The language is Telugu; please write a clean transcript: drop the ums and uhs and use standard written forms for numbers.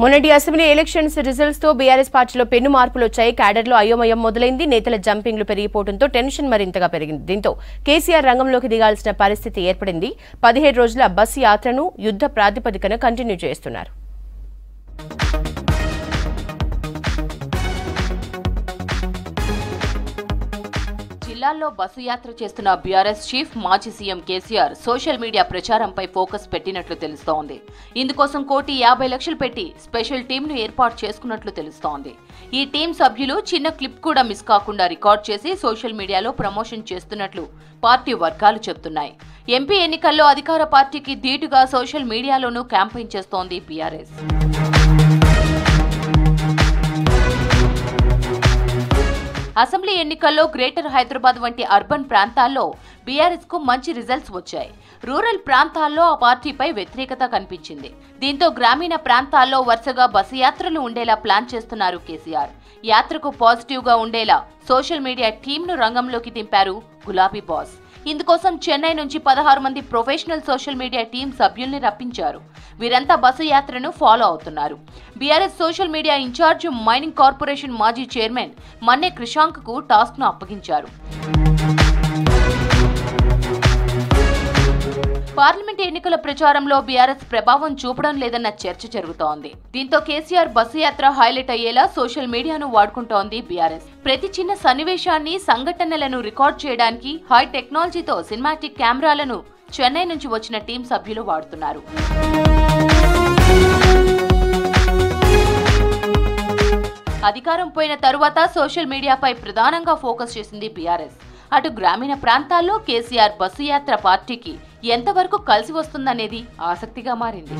మొన్నటి అసెంబ్లీ ఎలక్షన్స్ రిజల్ట్స్ తో బీఆర్ఎస్ పార్టీలో పెను మార్పులు వచ్చాయి. క్యాడర్లో అయోమయం మొదలైంది. నేతల జంపింగ్లు పెరిగిపోవడంతో టెన్షన్ మరింతగా పెరిగింది. దీంతో కేసీఆర్ రంగంలోకి దిగాల్సిన పరిస్థితి ఏర్పడింది. 17 రోజుల బస్సు యాత్రను యుద్ధ ప్రాతిపదికన కంటిన్యూ చేస్తున్నారు. జిల్లాల్లో బస్సు యాత్ర చేస్తున్న బీఆర్ఎస్ చీఫ్ మాజీ సీఎం కేసీఆర్ సోషల్ మీడియా ప్రచారంపై ఫోకస్ పెట్టినట్లు తెలుస్తోంది. ఇందుకోసం 1,50,00,000 పెట్టి స్పెషల్ టీంను ఏర్పాటు చేసుకున్నట్లు తెలుస్తోంది. ఈ టీం సభ్యులు చిన్న క్లిప్ కూడా మిస్ కాకుండా రికార్డ్ చేసి సోషల్ మీడియాలో ప్రమోషన్ చేస్తున్నట్లు పార్టీ వర్గాలు చెబుతున్నాయి. ఎంపీ ఎన్నికల్లో అధికార పార్టీకి ధీటుగా సోషల్ మీడియాలోనూ క్యాంపెయిన్ చేస్తోంది బీఆర్ఎస్. అసెంబ్లీ ఎన్నికల్లో గ్రేటర్ హైదరాబాద్ వంటి అర్బన్ ప్రాంతాల్లో బీఆర్ఎస్ కు మంచి రిజల్ట్స్ వచ్చాయి. రూరల్ ప్రాంతాల్లో ఆ పార్టీపై వ్యతిరేకత కనిపించింది. దీంతో గ్రామీణ ప్రాంతాల్లో వరుసగా బస్సు యాత్రలు ఉండేలా ప్లాన్ చేస్తున్నారు కేసీఆర్. యాత్రకు పాజిటివ్ గా ఉండేలా సోషల్ మీడియా టీంను రంగంలోకి దింపారు గులాబీ బాస్. ఇందుకోసం చెన్నై నుంచి 16 మంది ప్రొఫెషనల్ సోషల్ మీడియా టీం సభ్యుల్ని రప్పించారు. వీరంతా బస్సు యాత్రను ఫాలో అవుతున్నారు. BRS social media in-charge mining corporation మాజీ చైర్మన్ మన్నే క్రిషాంక్ కు టాస్క్ ను అప్పగించారు. పార్లమెంట్ ఎన్నికల ప్రచారంలో బీఆర్ఎస్ ప్రభావం చూపడం లేదన్న చర్చ జరుగుతోంది. దీంతో కేసీఆర్ బస్సు యాత్ర హైలైట్ అయ్యేలా సోషల్ మీడియాను వాడుకుంటోంది బీఆర్ఎస్. ప్రతి చిన్న సన్నివేశాన్ని, సంఘటనలను రికార్డ్ చేయడానికి హై టెక్నాలజీతో సినిమాటిక్ కెమెరాలను చెన్నై నుంచి వచ్చిన టీం సభ్యులు వాడుతున్నారు. అధికారం పోయిన తరువాత సోషల్ మీడియాపై ప్రధానంగా ఫోకస్ చేసింది బీఆర్ఎస్. అటు గ్రామీణ ప్రాంతాల్లో కేసీఆర్ బస్సు యాత్ర పార్టీకి ఎంతవరకు కలిసి వస్తుందనేది ఆసక్తిగా మారింది.